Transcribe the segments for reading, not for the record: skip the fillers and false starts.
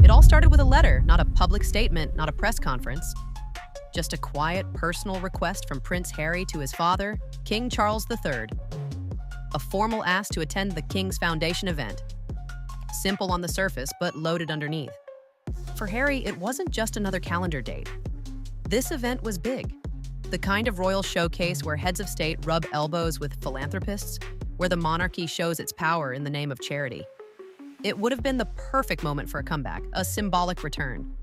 It all started with a letter, not a public statement, not a press conference. Just a quiet, personal request from Prince Harry to his father, King Charles III. A formal ask to attend the King's Foundation event. Simple on the surface, but loaded underneath. For Harry, it wasn't just another calendar date. This event was big. The kind of royal showcase where heads of state rub elbows with philanthropists, where the monarchy shows its power in the name of charity. It would have been the perfect moment for a comeback, a symbolic return.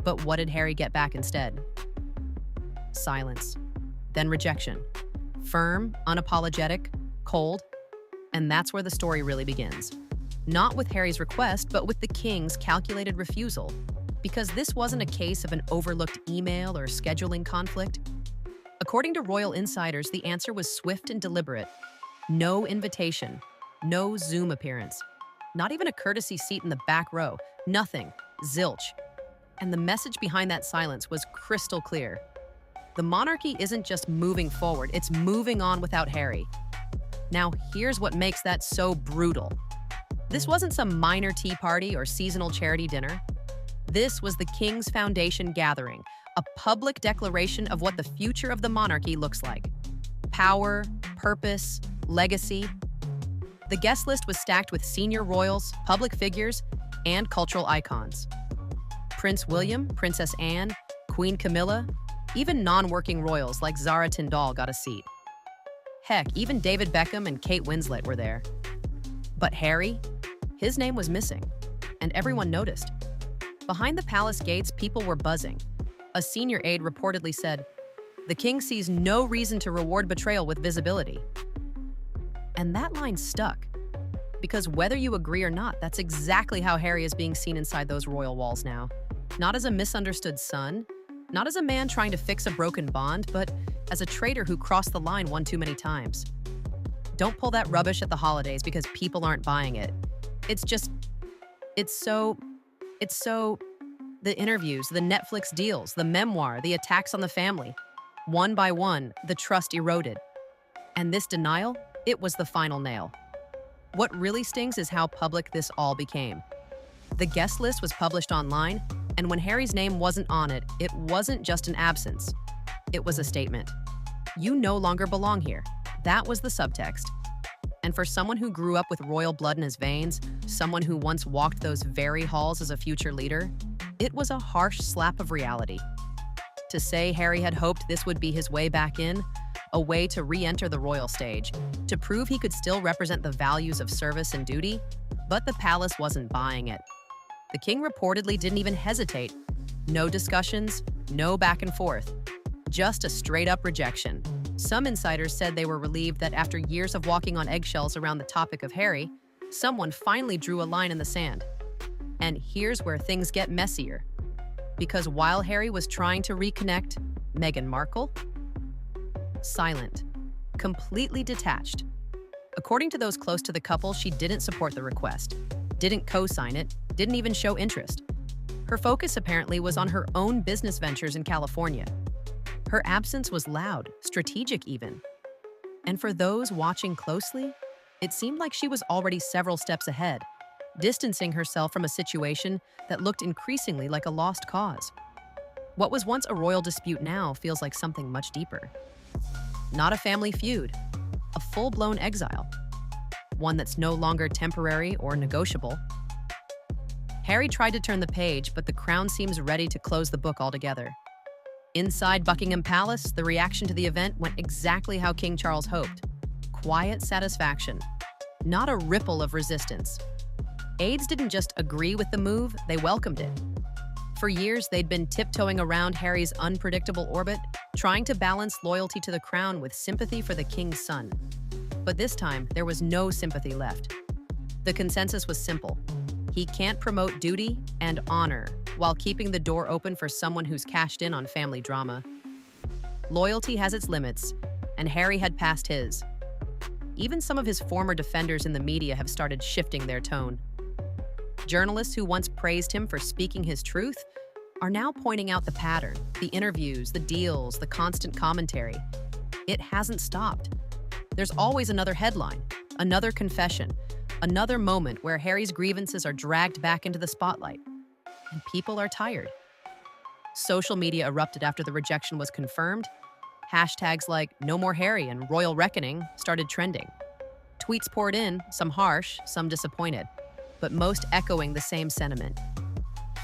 But what did Harry get back instead? Silence. Then rejection. Firm, unapologetic, cold. And that's where the story really begins. Not with Harry's request, but with the king's calculated refusal. Because this wasn't a case of an overlooked email or scheduling conflict. According to royal insiders, the answer was swift and deliberate. No invitation, no Zoom appearance, not even a courtesy seat in the back row, nothing, zilch. And the message behind that silence was crystal clear. The monarchy isn't just moving forward, it's moving on without Harry. Now, here's what makes that so brutal. This wasn't some minor tea party or seasonal charity dinner. This was the King's Foundation gathering, a public declaration of what the future of the monarchy looks like. Power, purpose, legacy. The guest list was stacked with senior royals, public figures, and cultural icons. Prince William, Princess Anne, Queen Camilla, even non-working royals like Zara Tindall got a seat. Heck, even David Beckham and Kate Winslet were there. But Harry? His name was missing, and everyone noticed. Behind the palace gates, people were buzzing. A senior aide reportedly said, "The king sees no reason to reward betrayal with visibility." And that line stuck. Because whether you agree or not, that's exactly how Harry is being seen inside those royal walls now. Not as a misunderstood son, not as a man trying to fix a broken bond, but as a traitor who crossed the line one too many times. Don't pull that rubbish at the holidays because people aren't buying it. It's so, the interviews, the Netflix deals, the memoir, the attacks on the family. One by one, the trust eroded. And this denial, it was the final nail. What really stings is how public this all became. The guest list was published online, and when Harry's name wasn't on it, it wasn't just an absence. It was a statement. You no longer belong here. That was the subtext. And for someone who grew up with royal blood in his veins, someone who once walked those very halls as a future leader, it was a harsh slap of reality. To say Harry had hoped this would be his way back in, a way to re-enter the royal stage, to prove he could still represent the values of service and duty, but the palace wasn't buying it. The king reportedly didn't even hesitate. No discussions, no back and forth. Just a straight-up rejection. Some insiders said they were relieved that after years of walking on eggshells around the topic of Harry, someone finally drew a line in the sand. And here's where things get messier. Because while Harry was trying to reconnect, Meghan Markle? Silent. Completely detached. According to those close to the couple, she didn't support the request, didn't co-sign it, didn't even show interest. Her focus apparently was on her own business ventures in California. Her absence was loud, strategic even. And for those watching closely, it seemed like she was already several steps ahead, distancing herself from a situation that looked increasingly like a lost cause. What was once a royal dispute now feels like something much deeper. Not a family feud, a full-blown exile. One that's no longer temporary or negotiable. Harry tried to turn the page, but the crown seems ready to close the book altogether. Inside Buckingham Palace, the reaction to the event went exactly how King Charles hoped. Quiet satisfaction, not a ripple of resistance. Aides didn't just agree with the move, they welcomed it. For years, they'd been tiptoeing around Harry's unpredictable orbit, trying to balance loyalty to the crown with sympathy for the king's son. But this time, there was no sympathy left. The consensus was simple. He can't promote duty and honor while keeping the door open for someone who's cashed in on family drama. Loyalty has its limits, and Harry had passed his. Even some of his former defenders in the media have started shifting their tone. Journalists who once praised him for speaking his truth are now pointing out the pattern, the interviews, the deals, the constant commentary. It hasn't stopped. There's always another headline, another confession, another moment where Harry's grievances are dragged back into the spotlight. and people are tired. Social media erupted after the rejection was confirmed. Hashtags like "No More Harry" and "Royal Reckoning" started trending. Tweets poured in, some harsh, some disappointed, but most echoing the same sentiment.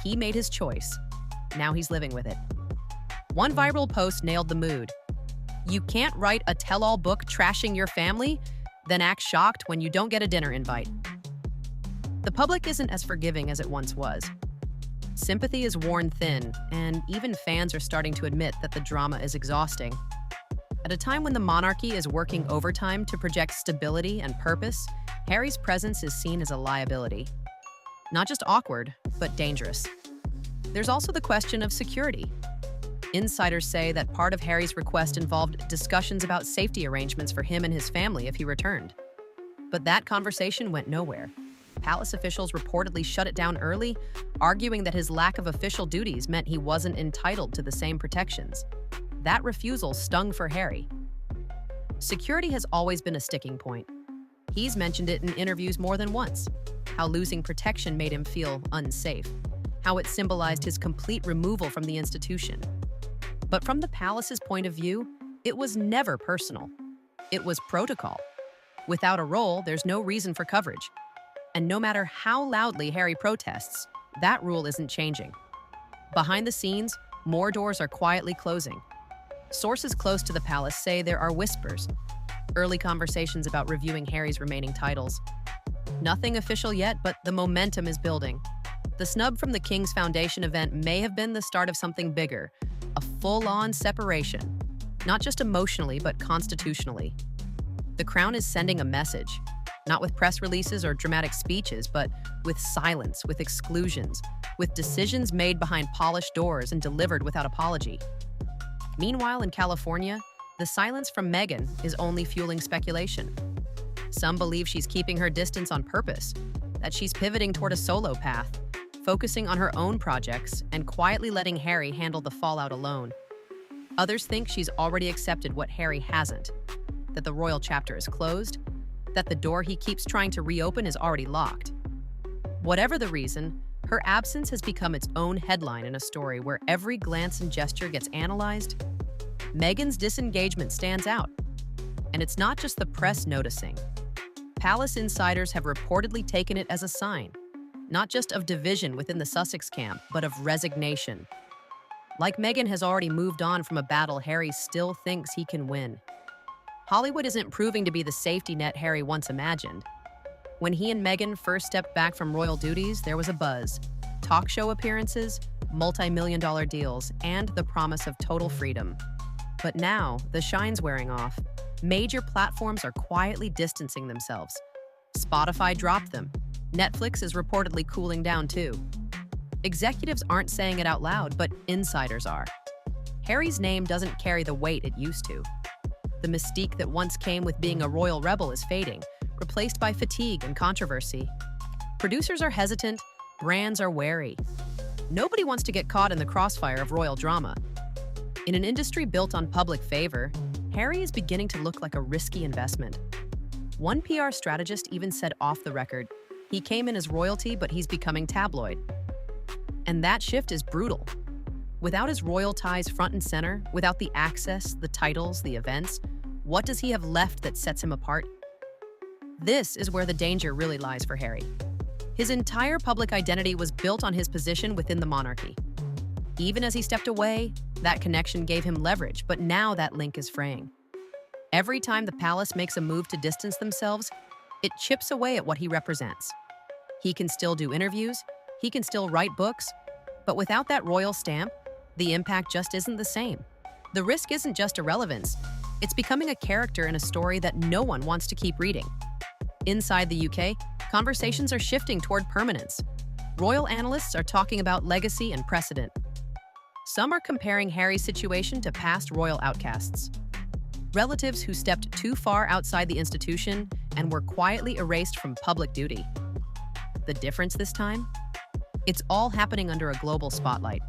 He made his choice. Now he's living with it. One viral post nailed the mood. "You can't write a tell-all book trashing your family, then act shocked when you don't get a dinner invite." The public isn't as forgiving as it once was. Sympathy is worn thin, and even fans are starting to admit that the drama is exhausting. At a time when the monarchy is working overtime to project stability and purpose, Harry's presence is seen as a liability. Not just awkward, but dangerous. There's also the question of security. Insiders say that part of Harry's request involved discussions about safety arrangements for him and his family if he returned. But that conversation went nowhere. Palace officials reportedly shut it down early, arguing that his lack of official duties meant he wasn't entitled to the same protections. That refusal stung for Harry. Security has always been a sticking point. He's mentioned it in interviews more than once, how losing protection made him feel unsafe, how it symbolized his complete removal from the institution. But from the palace's point of view, it was never personal. It was protocol. Without a role, there's no reason for coverage. And no matter how loudly Harry protests, that rule isn't changing. Behind the scenes, more doors are quietly closing. Sources close to the palace say there are whispers, early conversations about reviewing Harry's remaining titles. Nothing official yet, but the momentum is building. The snub from the King's Foundation event may have been the start of something bigger, a full-on separation, not just emotionally, but constitutionally. The Crown is sending a message, not with press releases or dramatic speeches, but with silence, with exclusions, with decisions made behind polished doors and delivered without apology. Meanwhile, in California, the silence from Meghan is only fueling speculation. Some believe she's keeping her distance on purpose, that she's pivoting toward a solo path, focusing on her own projects and quietly letting Harry handle the fallout alone. Others think she's already accepted what Harry hasn't, that the royal chapter is closed, that the door he keeps trying to reopen is already locked. Whatever the reason, her absence has become its own headline in a story where every glance and gesture gets analyzed. Meghan's disengagement stands out. And it's not just the press noticing. Palace insiders have reportedly taken it as a sign, not just of division within the Sussex camp, but of resignation. Like Meghan has already moved on from a battle Harry still thinks he can win. Hollywood isn't proving to be the safety net Harry once imagined. When he and Meghan first stepped back from royal duties, there was a buzz. Talk show appearances, multi-million-dollar deals, and the promise of total freedom. But now, the shine's wearing off. Major platforms are quietly distancing themselves. Spotify dropped them. Netflix is reportedly cooling down too. Executives aren't saying it out loud, but insiders are. Harry's name doesn't carry the weight it used to. The mystique that once came with being a royal rebel is fading, replaced by fatigue and controversy. Producers are hesitant, brands are wary. Nobody wants to get caught in the crossfire of royal drama. In an industry built on public favor, Harry is beginning to look like a risky investment. One PR strategist even said off the record, he came in as royalty, but he's becoming tabloid. And that shift is brutal. Without his royal ties front and center, without the access, the titles, the events, what does he have left that sets him apart? This is where the danger really lies for Harry. His entire public identity was built on his position within the monarchy. Even as he stepped away, that connection gave him leverage, but now that link is fraying. Every time the palace makes a move to distance themselves, it chips away at what he represents. He can still do interviews, he can still write books, but without that royal stamp, the impact just isn't the same. The risk isn't just irrelevance, it's becoming a character in a story that no one wants to keep reading. Inside the UK, conversations are shifting toward permanence. Royal analysts are talking about legacy and precedent. Some are comparing Harry's situation to past royal outcasts. Relatives who stepped too far outside the institution and were quietly erased from public duty. The difference this time? It's all happening under a global spotlight.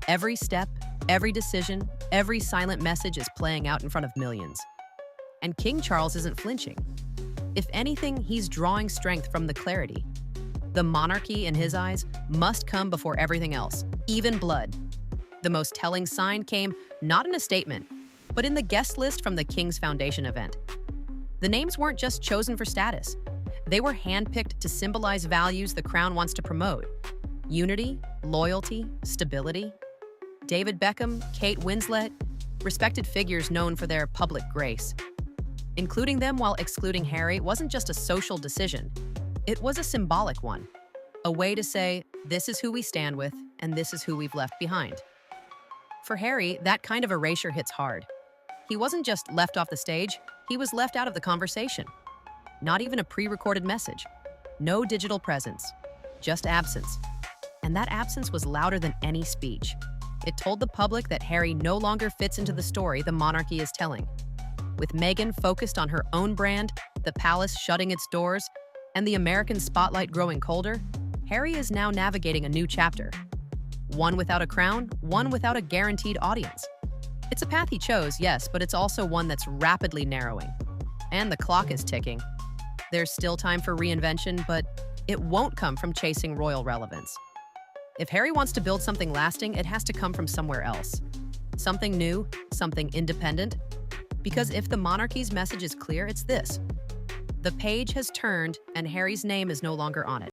Every step, every decision, every silent message is playing out in front of millions. And King Charles isn't flinching. If anything, he's drawing strength from the clarity. The monarchy, in his eyes, must come before everything else, even blood. The most telling sign came not in a statement, but in the guest list from the King's Foundation event. The names weren't just chosen for status. They were handpicked to symbolize values the crown wants to promote: unity, loyalty, stability. David Beckham, Kate Winslet, respected figures known for their public grace. Including them while excluding Harry wasn't just a social decision. It was a symbolic one. A way to say, this is who we stand with, and this is who we've left behind. For Harry, that kind of erasure hits hard. He wasn't just left off the stage, he was left out of the conversation. Not even a pre-recorded message. No digital presence. Just absence. And that absence was louder than any speech. It told the public that Harry no longer fits into the story the monarchy is telling. With Meghan focused on her own brand, the palace shutting its doors, and the American spotlight growing colder, Harry is now navigating a new chapter. One without a crown, one without a guaranteed audience. It's a path he chose, yes, but it's also one that's rapidly narrowing. And the clock is ticking. There's still time for reinvention, but it won't come from chasing royal relevance. If Harry wants to build something lasting, it has to come from somewhere else. Something new, something independent. Because if the monarchy's message is clear, it's this: the page has turned and Harry's name is no longer on it.